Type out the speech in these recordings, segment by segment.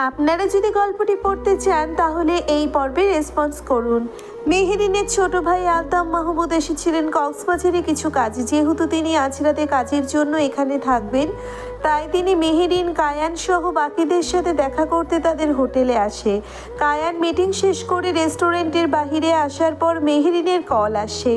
আপনারা যদি গল্পটি পড়তে চান তাহলে এই পর্বে রেসপন্স করুন। মেহেরিনের ছোট ভাই আলতাফ মাহমুদ এসেছিলেন কক্সবাজারে কিছু কাজে। যেহেতু তিনি আজ রাতে কাজের জন্য এখানে থাকবেন, তাই তিনি মেহেরিন, কায়ান সহ বাকিদের সাথে দেখা করতে তাদের হোটেলে আসে। কায়ান মিটিং শেষ করে রেস্টুরেন্টের বাহিরে আসার পর মেহেরিনের কল আসে।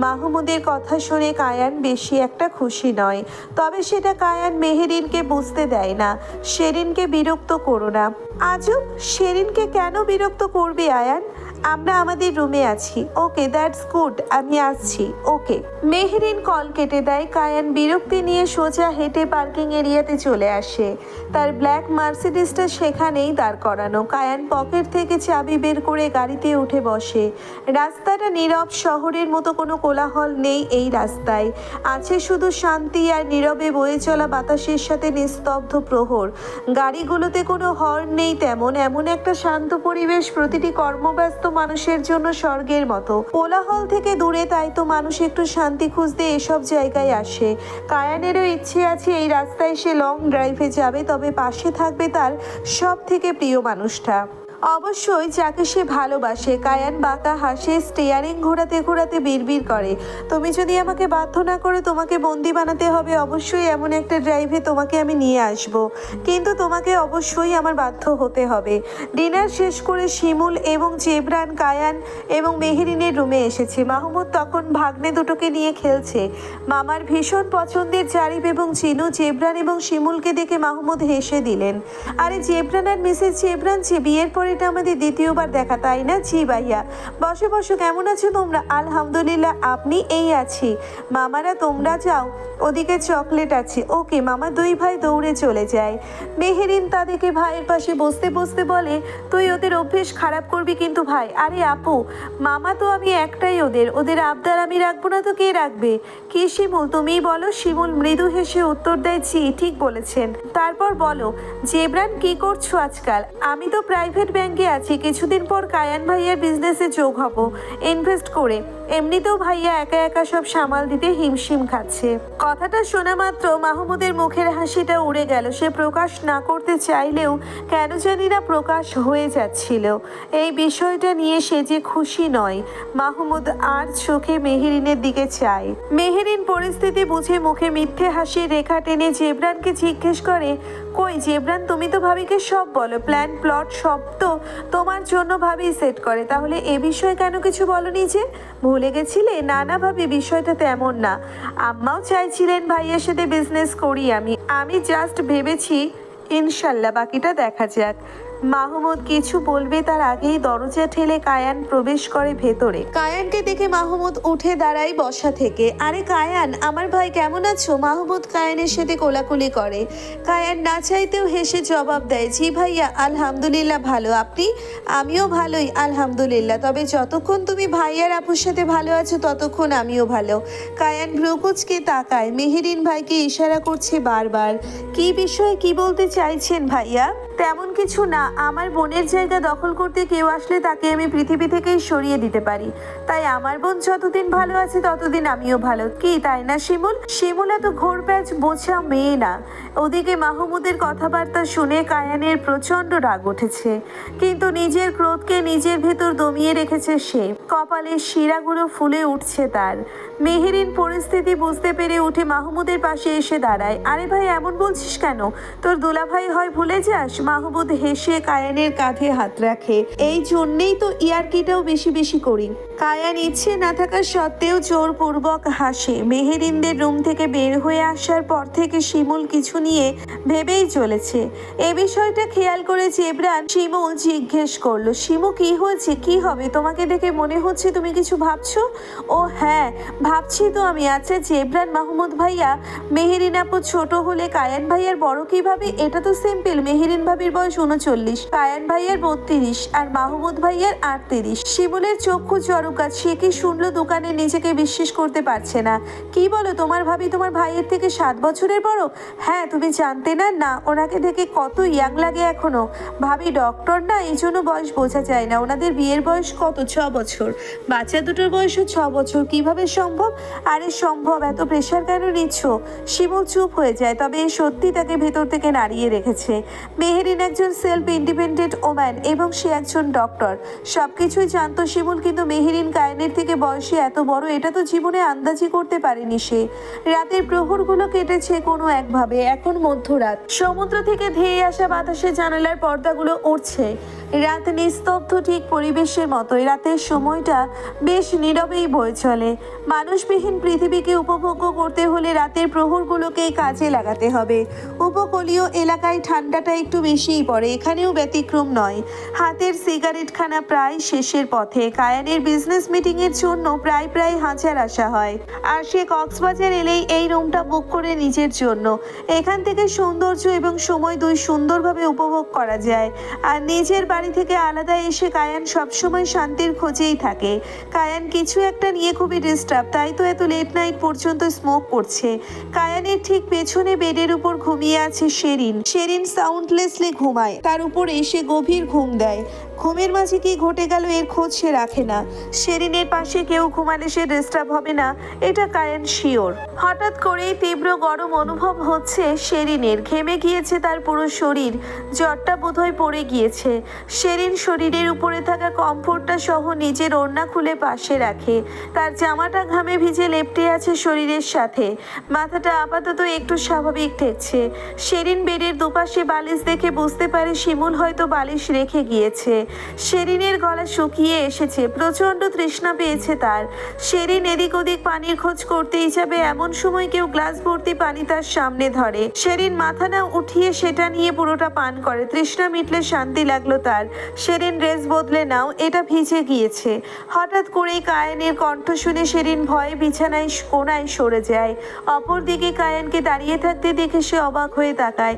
মাহমুদের কথা শুনে কায়ান বেশি একটা খুশি নয়, তবে সেটা কায়ান মেহেরিনকে বুঝতে দেয় না। শেরিনকে বিরক্ত করো না। আজব, শেরিনকে কেন বিরক্ত করবে আয়ান? আমরা আমাদের রুমে আছি। ওকে, দ্যাটস গুড, আমি আসছি। ওকে। মেহেরিন কল কেটে দেয়। কায়ান বিরক্তি নিয়ে সোজা হেঁটে পার্কিং এরিয়াতে চলে আসে। তার ব্ল্যাক মার্সিডিসটা সেখানেই দাঁড় করানো। কায়ান পকেট থেকে চাবি বের করে গাড়িতে উঠে বসে। রাস্তাটা নীরব, শহরের মতো কোনো কোলাহল নেই এই রাস্তায়। আছে শুধু শান্তি আর নীরবে বয়ে চলা বাতাসের সাথে নিস্তব্ধ প্রহর। গাড়িগুলোতে কোনো হর্ন নেই তেমন। এমন একটা শান্ত পরিবেশ প্রতিটি কর্মব্যস্ত মানুষের জন্য স্বর্গের মতো। কোলাহল থেকে দূরে, তাই তো মানুষ একটু শান্তি খুঁজতে এসব জায়গায় আসে। কায়ানেরও ইচ্ছে আছে এই রাস্তায় সে লং ড্রাইভে যাবে, তবে পাশে থাকবে তার সব থেকে প্রিয় মানুষটা, অবশ্যই যাকে সে ভালোবাসে। কায়ান বাঁকা হাসে, স্টিয়ারিং ঘোরাতে ঘোরাতে বিড়বিড় করে, তুমি যদি আমাকে বাধ্য না করো তোমাকে বন্দি বানাতে হবে। অবশ্যই এমন একটা ড্রাইভে তোমাকে আমি নিয়ে আসব, কিন্তু তোমাকে অবশ্যই আমার বাধ্য হতে হবে। ডিনার শেষ করে শিমুল এবং জেবরান, কায়ান এবং মেহেরিনের রুমে এসেছে। মাহমুদ তখন ভাগ্নে দুটোকে নিয়ে খেলছে। মামার ভীষণ পছন্দের জারিফ এবং চিনু। জেবরান এবং শিমুলকে দেখে মাহমুদ হেসে দিলেন। আরে জেবরান আর মিসেস জেবরান, যে বিয়ের পর এটা আমাদের দ্বিতীয়বার দেখা, তাই না? জি ভাইয়া। বসো বসো, কেমন আছো তোমরা? আলহামদুলিল্লাহ, আপনি? এই আছি। মামারা তোমরা যাও, ওদিকে চকলেট আছে। ওকে। মামা দুই ভাই দৌড়ে চলে যায়। মেহেরিন তাদেরকে ভাইয়ের পাশে বসতে বসতে বলে, তুই ওদের অভ্যেস খারাপ করবি কিন্তু ভাই। আরে আপু, মামা তো আমি একটাই, ওদের আবদার আমি রাখবো না তো কে রাখবে? কি শিমুল, তুমিই বলো। শিমুল মৃদু হেসে উত্তর দেয়, জি ঠিক বলেছেন। তারপর বলো জেবরান, কি করছো আজকাল? আমি তো প্রাইভেট ব্যাংকে আছি। কিছুদিন পর কায়ান ভাইয়ার বিজনেসে যোগ হব ইনভেস্ট করে। এমনিতেও ভাইয়া একা একা সব সামাল দিতে হিমশিম খাচ্ছে। কথাটা শোনা মাত্র মাহমুদের মুখের হাসিটা উড়ে গেল। সে প্রকাশ না করতে চাইলেও কেন জানি না প্রকাশ হয়ে যাচ্ছিল। এই বিষয়টা নিয়ে সে যে খুশি নয়। মাহমুদ আর চোখে মেহেরিনের দিকে চায়। মেহেরিন পরিস্থিতি বুঝে মুখে মিথ্যে হাসির রেখা টেনে জেবরানকে জিজ্ঞেস করে, কই জেবরান, তুমি তো ভাবিকে সব বলো, প্ল্যান প্লট সব তো তোমার জন্য ভাবি সেট করে, তাহলে এ বিষয়ে কেন কিছু বলনি যে? ভুলে গেছিলে? না না ভাবি, বিষয়টা তেমন না। আম্মাও চাইছিলেন ভাইয়ের সাথে বিজনেস করি আমি জাস্ট ভেবেছি ইনশাল্লাহ, বাকিটা দেখা যাক। মাহমুদ কিছু বলবে তার আগেই দরজা ঠেলে কায়ান প্রবেশ করে ভেতরে। কায়ানকে দেখে মাহমুদ উঠে দাঁড়ায় বসা থেকে। আরে কায়ান, আমার ভাই, কেমন আছো? মাহমুদ কায়ানের সাথে কোলাকুলি করে। কায়ান না চাইতেও হেসে জবাব দেয়, জি ভাইয়া, আলহামদুলিল্লাহ ভালো। আপনি? আমিও ভালোই আলহামদুলিল্লাহ। তবে যতক্ষণ তুমি ভাইয়ার আপুর সাথে ভালো আছো ততক্ষণ আমিও ভালো। কায়ান ভ্রুকুচকে তাকায়। মেহেরিন ভাইকে ইশারা করছে বারবার। কি বিষয়ে কি বলতে চাইছেন ভাইয়া? তেমন কিছু না, আমার বোনের জায়গা দখল করতে কেউ আসলে তাকে আমি পৃথিবী থেকেই সরিয়ে দিতে পারি। তাই আমার বোন যতদিন ভালো আছে ততদিন আমিও ভালো। কি তাই না শিমুল? শিমুল এত ঘোর প্যাচ বোঝা মেয়ে না। ওদিকে মাহমুদের কথাবার্তা শুনে কায়ানের প্রচণ্ড রাগ উঠেছে, কিন্তু নিজের ক্রোধকে নিজের ভেতর দমিয়ে রেখেছে সে। কপালের শিরাগুলো ফুলে উঠছে তার। মেহেরিন পরিস্থিতি বুঝতে পেরে উঠে মাহমুদের পাশে এসে দাঁড়ায়। আরে ভাই, এমন বলছিস কেন? তোর দুলাভাই হয় ভুলে যাস? মাহমুদ হেসে কায়ানের কাঁধে হাত রাখে। এই জন্যেই তো ইয়ার্কিটাও বেশি বেশি করি। কায়ান ইচ্ছে না থাকা সত্ত্বেও জোরপূর্বক হাসে। মেহেরিনদের রুম থেকে বের হয়ে আসার পর থেকে শিমুল কিছু নিয়ে ভেবেই চলেছে। এ বিষয়টা খেয়াল করে জেবরান শিমুল জিজ্ঞেস করলো, শিমু কি হয়েছে? কি হবে? তোমাকে দেখে মনে হচ্ছে তুমি কিছু ভাবছো। ও হ্যাঁ, ভাবছি তো আমি। আচ্ছা জেবরান, মাহমুদ ভাইয়া মেহেরিন আপু ছোট হলে কায়ান ভাইয়ার বড় কিভাবে? এটা তো সিম্পল। মেহেরিন ভাবির বয়স 39, কায়ান ভাইয়ার 32 আর মাহমুদ ভাইয়ার 38। শিমুলের চক্ষু চরকাত। সে কি শুনলো? দোকানে নিজেকে বিশ্বাস করতে পারছে না। কি বলো, তোমার ভাবি তোমার ভাইয়ের থেকে 7 বছরের বড়? হ্যাঁ, তুমি জানতে না? না, ওনাকে দেখে কত ইয়াং লাগে এখনো। ভাবি ডক্টর না, এই জন্য বয়স বোঝা যায় না। ওনাদের বিয়ের বয়স কত? 6 বছর। বাচ্চা দুটোর বয়সও 6 বছর। কিভাবে সম্ভব? আরে সম্ভব, এত প্রেশার কেন নিচ্ছ? শিমুল চুপ হয়ে যায়, তবে সত্যি তাকে ভেতর থেকে নাড়িয়ে রেখেছে। মেহেরিন মেহেরিন একজন সেলফ ইন্ডিপেন্ডেন্ট ওম্যান এবং সে একজন ডক্টর। সবকিছুই জানতো শিমুল, কিন্তু মেহেরিন কায়েনের থেকে বয়সে এত বড় এটা তো জীবনে আন্দাজই করতে পারেনি সে। রাতের প্রহরগুলো কেটেছে কোনো একভাবে। এখন মধ্যরাত, সমুদ্র থেকে ধেয়ে আসা বাতাসে জানালার পর্দাগুলো উড়ছে। রাত নিস্তব্ধ, ঠিক পরিবেশের মতোই। রাতের সময়টা বেশ নীরবেই বয়ে চলে। মানুষবিহীন পৃথিবীকে উপভোগ্য করতে হলে রাতের প্রহরগুলোকেই কাজে লাগাতে হবে। উপকূলীয় এলাকায় ঠান্ডাটা একটু বেশিই পড়ে, এখানেও ব্যতিক্রম নয়। হাতের সিগারেটখানা প্রায় শেষের পথে। কায়ানের বিজনেস মিটিংয়ের জন্য প্রায় হাজার আসা হয়, আর সে কক্সবাজার এলেই এই রুমটা বুক করে নিজের জন্য। এখান থেকে সৌন্দর্য এবং সময় দুই সুন্দরভাবে উপভোগ করা যায়। আর নিজের বাড়ি থেকে আলাদা এসে কায়ান সবসময় শান্তির খোঁজেই থাকে। কায়ান কিছু একটা নিয়ে খুবই ডিস্টার্ব, তাই তো এত লেট নাইট পর্যন্ত স্মোক করছে। কায়ানের ঠিক পেছনে বেডের উপর ঘুমিয়ে আছে শেরিন। শেরিন সাউন্ডলেসলি ঘুমায়, তার উপর এসে গভীর ঘুম দেয়। ঘুমের মাঝে কি ঘটে গেল এর খোঁজ সে রাখে না। শেরিনের পাশে কেউ ঘুমালে সে ডিস্টার্ব হবে না, এটা কায়ান শিওর। হঠাৎ করেই তীব্র গরম অনুভব হচ্ছে শেরিনের। ঘেমে গিয়েছে তার পুরো শরীর, জ্বরটা বোধহয় পড়ে গিয়েছে। শেরিন শরীরের উপরে থাকা কমফোর্টটা সহ নিজের ওড়না খুলে পাশে রাখে। তার জামাটা ঘামে ভিজে লেপ্টে আছে শরীরের সাথে। মাথাটা আপাতত একটু স্বাভাবিক ঠেকছে। শেরিন বেডের দুপাশে বালিশ দেখে বুঝতে পারে শিমুল হয়তো বালিশ রেখে গিয়েছে। শেরিনের গলা শুকিয়ে এসেছে, প্রচন্ড তৃষ্ণা পেয়েছে তার। শেরিন এদিক ওদিক পানির খোঁজ করতেই যাবে, এমন সময় কেউ গ্লাস ভর্তি পানি তার সামনে ধরে। শেরিন মাথা না উঠিয়ে সেটা নিয়ে পুরোটা পান করে। তৃষ্ণা মিটলে শান্তি লাগলো তার। শেরিন ড্রেস বদলে নাও, এটা ভিজে গিয়েছে। হঠাৎ করেই কায়ানের কণ্ঠ শুনে শেরিন ভয়ে বিছানায় কোণায় সরে যায়। অপরদিকে কায়ানকে দাঁড়িয়ে থাকতে দেখে সে অবাক হয়ে তাকায়।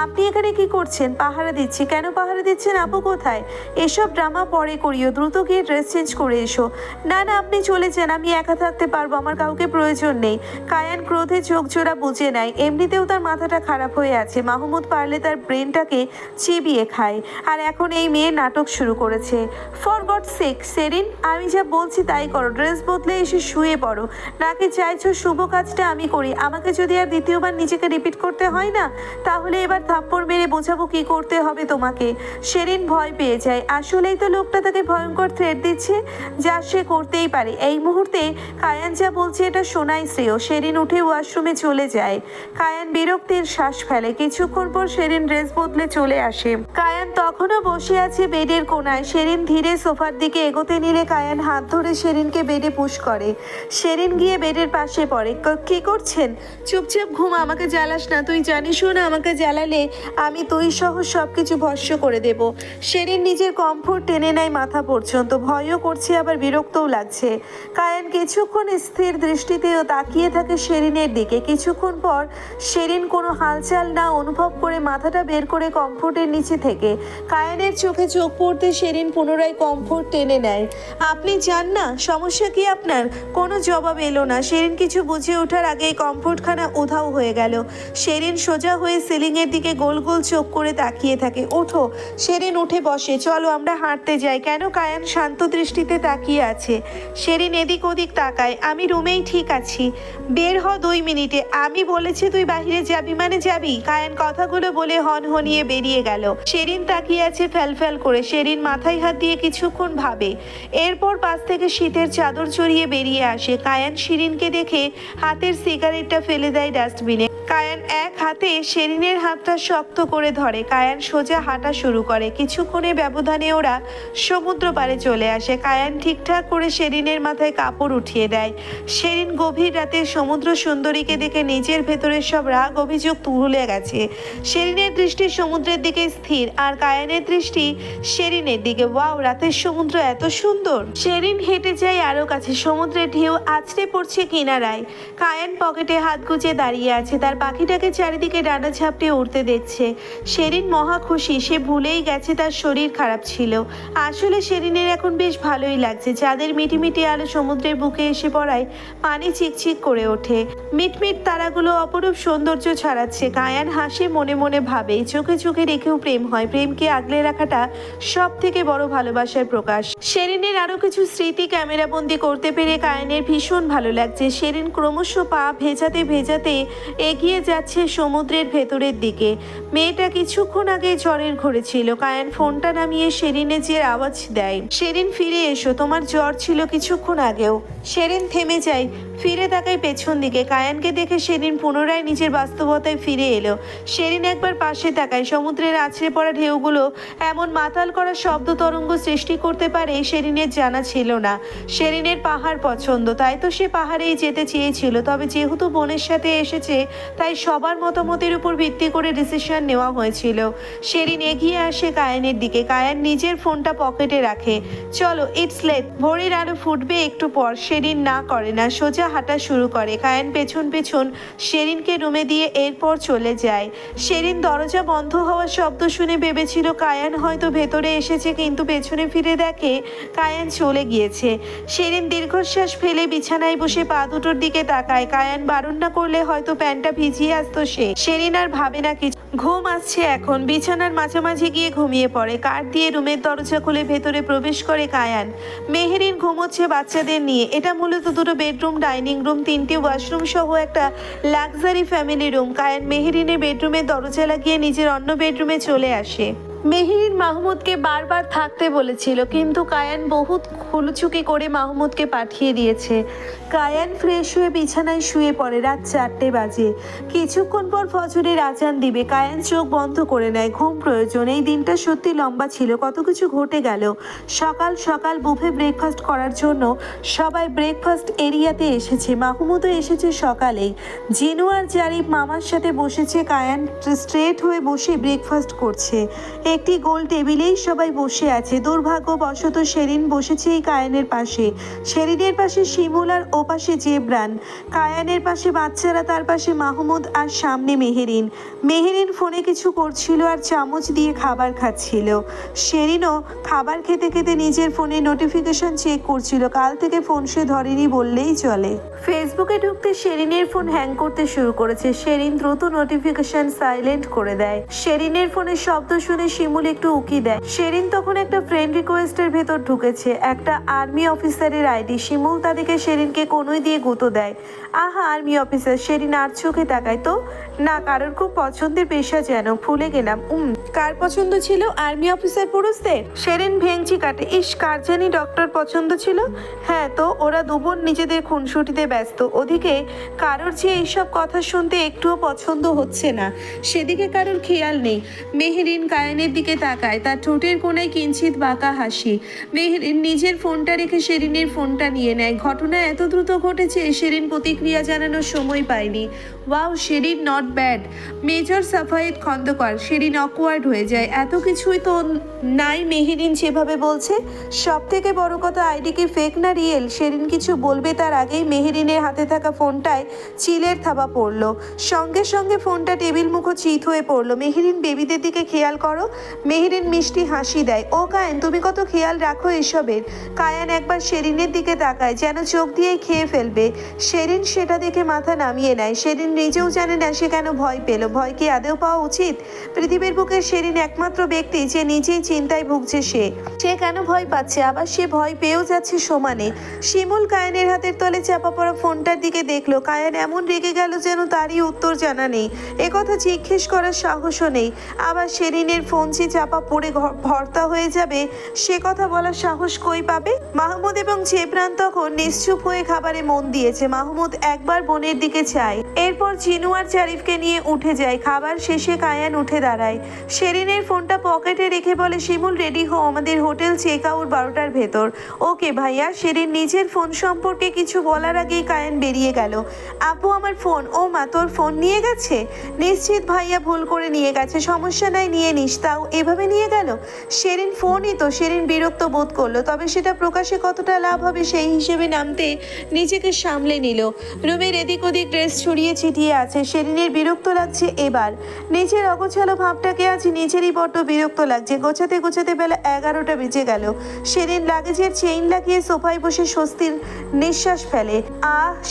আপনি এখানে কি করছেন? পাহারা দিচ্ছি। কেন পাহারা দিচ্ছেন? আপু কোথায়? এসব ড্রামা পরে করিও, দ্রুত গিয়ে ড্রেস চেঞ্জ করে এসো। না আপনি চলে যান, আমি একা থাকতে পারবো, আমার কাউকে প্রয়োজন নেই। কায়ান ক্রোধে চোখ জোড়া বুঝে নেয়। এমনিতেও তার মাথাটা খারাপ হয়ে আছে। মাহমুদ পারলে তার ব্রেনটাকে চিবিয়ে খায়, আর এখন এই মেয়ে নাটক শুরু করেছে। ফর গড সেক শেরিন, আমি যা বলছি তাই করো। ড্রেস বদলে এসে শুয়ে পড়ো। নাকি চাইছো শুভ কাজটা আমি করি? আমাকে যদি আর দ্বিতীয়বার নিজেকে রিপিট করতে হয় না, তাহলে এবার থাপ্পড় মেরে বোঝাবো কি করতে হবে তোমাকে। শেরিন ভয় পেয়ে যায়। আসলেই তো লোকটা তাকে ভয়ঙ্কর থ্রেট দিচ্ছে, যা সে করতেই পারে। এই মুহূর্তে কায়ান যা বলছে এটা শোনাই শ্রেয়। শেরিন উঠে ওয়াশরুমে চলে যায়। কায়ান বিরক্তির শ্বাস ফেলে। কিছুক্ষণ পর শেরিন ড্রেস বদলে চলে আসে। কায়ান তখনও বসে আছে বেডের কোণায়। শেরিন ধীরে সোফার দিকে এগোতে নিলে কায়ান হাত ধরে শেরিনকে বেডে পুশ করে। শেরিন গিয়ে বেডের পাশে পড়ে। কি করছেন? চুপচাপ ঘুমা, আমাকে জ্বালাস না। তুই জানিসও না আমাকে জ্বালালে আমি তুই সহ সবকিছু ভস্য করে দেব। শেরিন নিজের কমফোর্ট টেনে নেয় মাথা পর্যন্ত। ভয়ও করছে, আবার বিরক্তও লাগছে। কায়ান কিছুক্ষণ স্থির দৃষ্টিতেও তাকিয়ে থাকে শেরিনের দিকে। কিছুক্ষণ পর শেরিন কোনো হালচাল না অনুভব করে মাথাটা বের করে কমফোর্টের নিচে থেকে কায়ানের চোখে চোখ পড়তে শেরিন পুনরায় কমফোর্ট টেনে নেয়। আপনি চান না? সমস্যা কি আপনার? কোনো জবাব এলো না। শেরিন কিছু বুঝে ওঠার আগেই কমফোর্টখানা উধাও হয়ে গেল। শেরিন সোজা হয়ে সিলিংয়ের দিকে গোল গোল চোখ করে তাকিয়ে থাকে। ওঠো। শেরিন উঠে বসে। চলো আমরা হাঁটতে যাই। কেন? কায়ান শান্ত দৃষ্টিতে তাকিয়ে আছে। শেরিন এদিক ওদিক তাকায়। আমি রুমেই ঠিক আছি। বের হ 2 মিনিটে। আমি বলেছি তুই বাহিরে যাবি মানে যাবি। কায়ান কথাগুলো বলে হনহনিয়ে বেরিয়ে গেল। শেরিন তাকিয়ে আছে ফ্যাল করে। শেরিন মাথায় হাত দিয়ে কিছুক্ষণ ভাবে। এরপর পাশ থেকে শীতের চাদর জড়িয়ে বেরিয়ে আসে। কায়ান শিরিনকে দেখে হাতের সিগারেটটা ফেলে দেয় ডাস্টবিনে। কায়ান এক হাতে শেরিনের হাতটা শক্ত করে ধরে। কায়ান সোজা হাঁটা শুরু করে। কিছুক্ষণের ব্যবধানে ওরা সমুদ্র পাড়ে চলে আসে। কায়ান ঠিকঠাক করে শেরিনের মাথায় কাপড় উঠিয়ে দেয়। শেরিন গভীর রাতে সমুদ্র সুন্দরীকে দেখে নিজের ভেতরের সব রাগ অভিযোগ তুলে গেছে। শেরিনের দৃষ্টি সমুদ্রের দিকে স্থির, আর কায়ানের দৃষ্টি শেরিনের দিকে। ওয়াও, রাতের সমুদ্র এত সুন্দর। শেরিন হেঁটে যায় আরো কাছে। সমুদ্রের ঢেউ আছড়ে পড়ছে কিনারায়। কায়ান পকেটে হাত গুজে দাঁড়িয়ে আছে। তার পাখিটাকে চারিদিকে ডানা ঝাপটে উড়তে দেখছে। শেরিন মহা খুশি। সে ভুলেই গেছে তার শরীর খারাপ ছিল। আসলে শেরিনের এখন বেশ ভালোই লাগছে। চাঁদের মিটিমিটি আলো সমুদ্রের বুকে এসে পড়ায় পানি চিকচিক করে ওঠে। মিটমিট তারাগুলো অপরূপ সৌন্দর্য ছড়াচ্ছে। কায়ান হাসে, মনে মনে ভাবে চোখে চোখে রেখেও প্রেম হয়। প্রেমকে আগলে রাখাটা সব থেকে বড় ভালোবাসার প্রকাশ। শেরিনের আরো কিছু স্মৃতি ক্যামেরাবন্দি করতে পেরে কায়ানের ভীষণ ভালো লাগছে। শেরিন ক্রমশ পা ভেজাতে ভেজাতে এগিয়ে এগিয়ে যাচ্ছে সমুদ্রের ভেতরের দিকে। মেয়েটা কিছুক্ষণ আগে জ্বরের ঘরে ছিল। কায়ান ফোনটা নামিয়ে শেরিনের যে আওয়াজ দেয়, শেরিন ফিরে এসো, তোমার জ্বর ছিল কিছুক্ষণ আগেও। শেরিন থেমে যায়, ফিরে তাকায় পেছন দিকে। কায়ানকে দেখে শেরিন পুনরায় নিজের বাস্তবতায় ফিরে এলো। শেরিন একবার পাশে তাকায়। সমুদ্রের আছড়ে পড়া ঢেউগুলো এমন মাতাল করা শব্দ তরঙ্গ সৃষ্টি করতে পারে শেরিনের জানা ছিল না। শেরিনের পাহাড় পছন্দ, তাই তো সে পাহাড়েই যেতে চেয়েছিল। তবে যেহেতু বোনের সাথে এসেছে, তাই সবার মতামতের উপর ভিত্তি করে ডিসিশন নেওয়া হয়েছিল। শেরিন এগিয়ে আসে কায়ানের দিকে। কায়ান নিজের ফোনটা পকেটে রাখে। চলো, ইটস লেট, ভোরের আলো ফুটবে একটু পর। শেরিন না করে না, সোজা হাঁটা শুরু করে। কায়ান পেছন পেছন শেরিনকে রুমে দিয়ে এরপর চলে যায়। শেরিন দরজা বন্ধ হওয়ার শব্দ শুনে ভেবেছিল কায়ান হয়তো ভেতরে এসেছে, কিন্তু পেছনে ফিরে দেখে কায়ান চলে গিয়েছে। শেরিন দীর্ঘশ্বাস ফেলে বিছানায় বসে পা দুটোর দিকে তাকায়। কায়ান বারণ না করলে হয়তো প্যান্টটা ভিজিয়ে আসতো সে। শেরিন আর ভাবে না কিছু। ঘুম আসছে এখন। বিছানার মাঝামাঝি গিয়ে ঘুমিয়ে পড়ে। কাঠ দিয়ে রুমের দরজা খুলে ভেতরে প্রবেশ করে কায়ান। মেহেরিন ঘুমোচ্ছে বাচ্চাদের নিয়ে। এটা মূলত দুটো বেডরুম, ডাইনিং রুম, 3টি ওয়াশরুম সহ একটা লাক্সারি ফ্যামিলি রুম। কায়ান মেহেরিনের বেডরুমের দরজা লাগিয়ে নিজের অন্য বেডরুমে চলে আসে। মেহেরিন মাহমুদকে বারবার থাকতে বলেছিল, কিন্তু কায়ান বহুত খুলুচুকি করে মাহমুদকে পাঠিয়ে দিয়েছে। কায়ান ফ্রেশ হয়ে বিছানায় শুয়ে পড়ে। রাত 4টে বাজে। কিছুক্ষণ পর ফজরের আজান দিবে। কায়ান চোখ বন্ধ করে নেয়। ঘুম প্রয়োজন। এই দিনটা সত্যি লম্বা ছিল, কত কিছু ঘটে গেল। সকাল সকাল বুফে ব্রেকফাস্ট করার জন্য সবাই ব্রেকফাস্ট এরিয়াতে এসেছে। মাহমুদও এসেছে সকালেই। জিনু আর জারিফ মামার সাথে বসেছে। কায়ান স্ট্রেট হয়ে বসে ব্রেকফাস্ট করছে। একটি গোল টেবিলেই সবাই বসে আছে। দুর্ভাগ্যবশত শেরিন বসেছে এই কায়ানের পাশে। শেরিনের পাশে শিমুল আর ওপাশে জেবরান। কায়ানের পাশে বাচ্চারা, তার পাশে মাহমুদ আর সামনে মেহেরিন। মেহেরিন ফোনে কিছু করছিল আর চামচ দিয়ে খাবার খাচ্ছিল। শেরিনও খাবার খেতে খেতে নিজের ফোনে নোটিফিকেশন চেক করছিল। কাল থেকে ফোন সে ধরেনি বললেই চলে। ফেসবুকে ঢুকতে শেরিনের ফোন হ্যাং করতে শুরু করেছে। শেরিন দ্রুত নোটিফিকেশন সাইলেন্ট করে দেয়। শেরিনের ফোনের শব্দ শুনে শিমুল একটু উকি দেয়। শেরিন তখন একটা ফ্রেন্ড রিকোয়েস্টের ভেতর ঢুকেছে। একটা আর্মি অফিসারের আইডি। শিমুল তাদেরকে শেরিনকে কোনোই দিয়ে গুঁতো দেয়। আহা, আর্মি অফিসার। শেরিন আর চোখে তাকায়। তো না, কারোর খুব পছন্দের পেশা যেন, ভুলে গেলাম। কার পছন্দ ছিল? আর্মি অফিসার পুরুষদের? শেরিন ভেঙচি কাটে। ইস, কার জানি ডক্টর পছন্দ ছিল। হ্যাঁ তো, ওরা দুবোন নিজেদের খুনসুটিতে ব্যস্ত। ওদিকে কারোর যে এইসব কথা শুনতে একটুও পছন্দ হচ্ছে না, সেদিকে কারোর খেয়াল নেই। মেহেরিন কায়ানের দিকে তাকায়। তার ঠোঁটের কোণায় কিঞ্চিত বাঁকা হাসি। মেহেরিন নিজের ফোনটা রেখে শেরিনের ফোনটা নিয়ে নেয়। ঘটনা এত দ্রুত ঘটেছে, শেরিন প্রতিক্রিয়া জানানোর সময় পায়নি। Wow, Sherin not bad. Major Safayet Khandakar. Sherin awkward হয়ে যায়। এত কিছুই তো নাই মেহেরিন যেভাবে বলছে। সব থেকে বড় কথা, আইডি কি ফেক না রিয়েল? শেরিন কিছু বলবে তার আগেই মেহেরিনের হাতে থাকা ফোনটায় চিলের থাবা পড়লো। সঙ্গে সঙ্গে ফোনটা টেবিল মুখো চিত হয়ে পড়লো। মেহেরিন, বেবিদের দিকে খেয়াল করো। মেহেরিন মিষ্টি হাসি দেয়। ও কায়ান, তুমি কত খেয়াল রাখো এসবের। কায়ান একবার শেরিনের দিকে তাকায়, যেন চোখ দিয়েই খেয়ে ফেলবে। শেরিন সেটা দেখে মাথা নামিয়ে নেয়। শেরিন নিজেও জানে না সে কেন ভয় পেল। ভয় কি আদেও পাওয়া উচিত? পৃথিবীর বুকে শেরিন একমাত্র ব্যক্তি যে নিজেই চিন্তায় ভুগছে। সে কেন ভয় পাচ্ছে? আবার সে ভয় পেয়েও যাচ্ছে সমানে। শিমুল কায়ানের হাতের তলে চাপা পড়া ফোনটার দিকে দেখলো। কায়ান এমন রেগে গেল যেন তারই উত্তর জানা নেই। একথা জিজ্ঞেস করার সাহসও নেই। আবার শেরিনের ফোন যে চাপা পড়ে ভর্তা হয়ে যাবে, সে কথা বলার সাহস কই পাবে? মাহমুদ এবং জেবরান তখন নিশ্চুপ হয়ে খাবারে মন দিয়েছে। মাহমুদ একবার বোনের দিকে চায়, এরপর জিনু আর জারিফকে নিয়ে উঠে যায়। খাবার শেষে কায়ান উঠে দাঁড়ায়। শেরিনের ফোনটা পকেটে রেখে বলে, শিমুল রেডি হও, আমাদের হোটেল চেক আউট 12টার ভেতর। ওকে ভাইয়া। শেরিন নিজের ফোন সম্পর্কে কিছু বলার আগেই কায়ান বেরিয়ে গেল। আপু, আমার ফোন। ও মা, তোর ফোন নিয়ে গেছে? নিশ্চিত ভাইয়া ভুল করে নিয়ে গেছে। সমস্যা নাই, নিয়ে নিস। তাও এভাবে নিয়ে গেল? শেরিন ফোনই তো। শেরিন বিরক্ত বোধ করলো, তবে সেটা প্রকাশে কতটা লাভ হবে সেই হিসেবে নামতে নিজেকে সামলে নিল। রুমের এদিক ওদিক ড্রেস ছড়িয়ে ছিটিয়ে আছে। শেরিনের বিরক্ত লাগছে এবার। নিজের অগোছালো ভাবটাকে আজ নিজেরই বড্ড বিরক্ত লাগছে। গোছাতে গোছাতে বেলা 11টা বেজে গেল। শেরিন লাগেজের চেইন লাগিয়ে সোফায় বসে স্বস্তির নিঃশ্বাস ফেলে।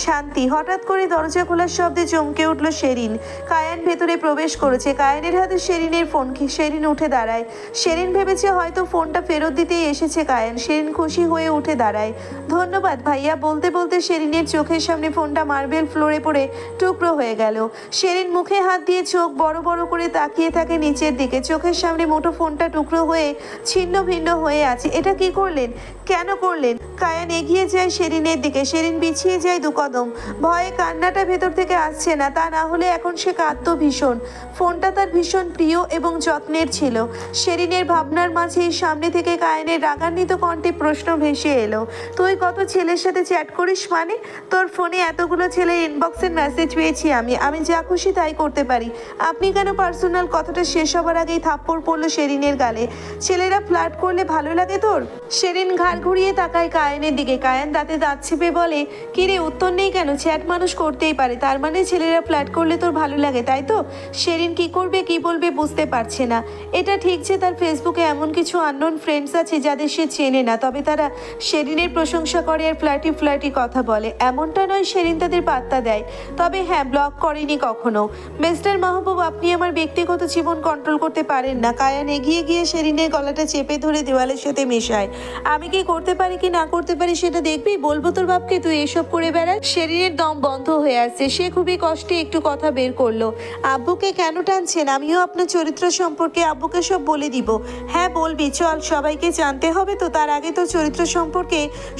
শান্তি। হঠাৎ করে দরজা খোলার শব্দে চমকে উঠল শেরিন। কায়ান ভেতরে প্রবেশ করেছে। কায়ানের হাতে শেরিনের ফোন। শেরিন উঠে দাঁড়ায়। শেরিন ভেবেছে হয়তো ফোনটা ফেরত দিতেই এসেছে কায়ান। শেরিন খুশি হয়ে উঠে দাঁড়ায়। ধন্যবাদ ভাইয়া বলতে বলতে শেরিনের চোখের সামনে ফোনটা মার্বেল ফ্লোরে পড়ে টুকরো হয়ে গেল। শেরিন মুখে হাত দিয়ে চোখ বড় বড় করে তাকিয়ে থাকে নিচের দিকে। চোখের সামনে মুঠো ফোনটা টুকরো হয়ে ছিন্ন ভিন্ন হয়ে আছে। এটা কি করলেন? কেন করলেন? কায়ান এগিয়ে যায় শেরিনের দিকে। শেরিন পিছিয়ে যায় দু কদম। ভয়ে কান্নাটা ভেতর থেকে আসছে না, তা না হলে এখন সে কাঁদতো ভীষণ। ফোনটা তার ভীষণ প্রিয় এবং যত্নের ছিল। শেরিনের ভাবনার মাঝেই সামনে থেকে কায়ানের রাগান্বিত কণ্ঠে প্রশ্ন ভেসে এলো, তুই কত ছেলের সাথে চ্যাট করিস? মানে তোর ফোনে এতগুলো ছেলের ইনবক্সের মেসেজ পেয়েছি আমি যা খুশি তাই করতে পারি। আপনি কেন? পার্সোনাল কথাটা শেষ হবার আগেই থাপ্পড় পড়লো শেরিনের গালে। ছেলেরা ফ্লার্ট করলে ভালো লাগে তোর? শেরিন ঘাড় ঘুরিয়ে তাকায় কায়ানের দিকে। কায়ান দাঁতে দাঁত চেপে বলে, কিরে উত্তর নেই কেন? চ্যাট মানুষ করতেই পারে, তার মানে ছেলেরা ফ্লার্ট করলে তোর ভালো লাগে তাই তো? শেরিন কি করবে কি বলবে বুঝতে পারছে না। এটা ঠিক যে তার ফেসবুকে এমন কিছু আননোন ফ্রেন্ডস আছে যাদের সে চেনে না, তবে তারা শেরিনের প্রশংসা করে আর ফ্ল্যাটি কথা বলে। এমনটা নয় শেরিন তাদের পাত্তা দেয়, তবে হ্যাঁ ব্লক করেনি কখনো। মিস্টার মাহবুব, আপনি আমার ব্যক্তিগত জীবন কন্ট্রোল করতে পারেন না। কায়ান এগিয়ে গিয়ে শেরিনের গলাটা চেপে ধরে দেওয়ালের সাথে মেশায়। আমি কি করতে পারি কি না করতে পারি সেটা দেখবি? বলবো তোর বাপকে তুই এসব করে বেড়া? শেরিনের দম বন্ধ হয়ে আসছে। সে খুবই কষ্টে একটু কথা বের করলো, আব্বুকে কেন টানছেন? আমিও আপনার চরিত্র সম্পর্কে আব্বুকে সব বলে দিব। হ্যাঁ বলবি, চল সবাইকে জানতে হবে তো, তার আগে তোর চরিত্র সম্পর্কে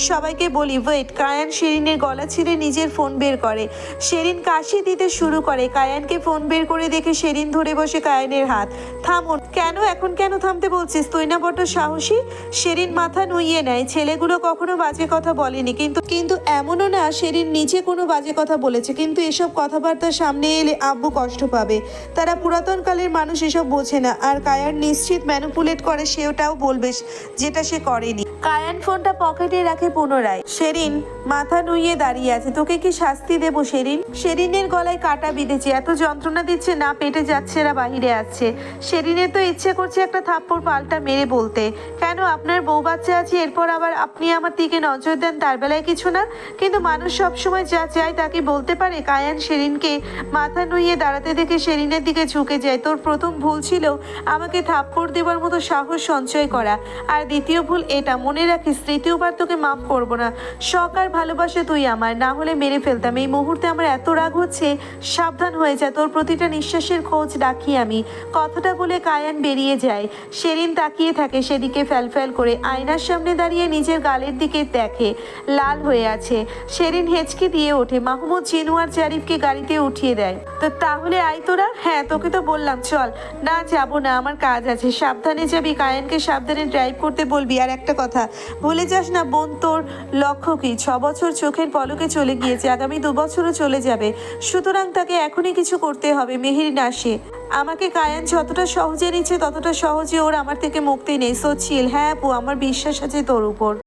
সবাইকে বলি। ওয়েট। কায়ান শেরিনের গলা ছিঁড়ে নিজের ফোন বের করে। শেরিন কাশি দিতে শুরু করে। কায়ানকে ফোন বের করে দেখে শেরিন ধরে বসে কায়ানের হাত। থামুন। কেন? এখন কেন থামতে বলছিস? তুই না বড্ড সাহসী? শেরিন মাথা নুইয়ে নেয়। ছেলেগুলো কখনো বাজে কথা বলেনি, কিন্তু এমনও না শেরিন নিজে কোনো বাজে কথা বলেছে, কিন্তু এসব কথাবার্তা সামনে এলে আব্বু কষ্ট পাবে। তারা পুরাতনকালের মানুষ, এসব বোঝে না। আর কায়ান নিশ্চিত ম্যানিপুলেট করে, সেটাও বলবে যেটা সে করেনি। কায়ান ফোনটা পকেটে রাখে পুনরায়। শেরিন মাথা নুইয়ে দাঁড়িয়ে আছে। তোকে কি শাস্তি দেবো শেরিন? শেরিনের গলায় কাটা বিঁধেছে। এত যন্ত্রণা দিচ্ছে না পেটে যাচ্ছে না বাহিরে আসছে। শেরিনের তো ইচ্ছে করছে একটা থাপ্পড় পাল্টা মেরে বলতে, কেন আপনার বউ বাচ্চা আছে, এরপর আবার আপনি আমার দিকে নজর দেন, তার বেলায় কিছু না? কিন্তু মানুষ সবসময় যা চায় তাকে বলতে পারে। কায়ান শেরিনকে মাথা নুইয়ে দাঁড়াতে দেখে শেরিনের দিকে ঝুঁকে যায়। তোর প্রথম ভুল ছিল আমাকে থাপ্পড় দেওয়ার মতো সাহস সঞ্চয় করা, আর দ্বিতীয় ভুল এটা। মনে রাখিস, তৃতীয়বার তোকে মাফ করবো না। শখ আর ভালোবাসে তুই আমার, না হলে মেরে ফেলতাম। এই মুহূর্তে আমার এত রাগ হচ্ছে, সাবধান হয়ে যা। তোর প্রতিটা নিঃশ্বাসের খোঁজ রাখি আমি। কথাটা বলে কায়ান বেরিয়ে যায়। শেরিন তাকিয়ে থাকে সেদিকে ফ্যাল করে। আয়নার সামনে দাঁড়িয়ে নিজের গালের দিকে দেখে, লাল হয়ে আছে। শেরিন হেঁচকি দিয়ে ওঠে। মাহমুদ, জিনু আর জারিফকে গাড়িতে উঠিয়ে দেয়। তো তাহলে আয় তোরা। হ্যাঁ তোকে তো বললাম চল। না যাবো না, আমার কাজ আছে। সাবধানে যাবি, কায়ানকে সাবধানে ড্রাইভ করতে বলবি। আর একটা কথা ভুলে যাস না, বোন তোর লক্ষ্য কি? 6 বছর চোখের পলকে চলে গিয়েছে, আগামী 2 বছরও চলে যাবে। সুতরাং তাকে এখনই কিছু করতে হবে। মেহেরিন আসে। আমাকে কায়ান যতটা সহজে নিচ্ছে ততটা সহজে ওর আমার থেকে মুক্তি নেই। সো চিল। হ্যাঁ আপু, আমার বিশ্বাস আছে তোর উপর।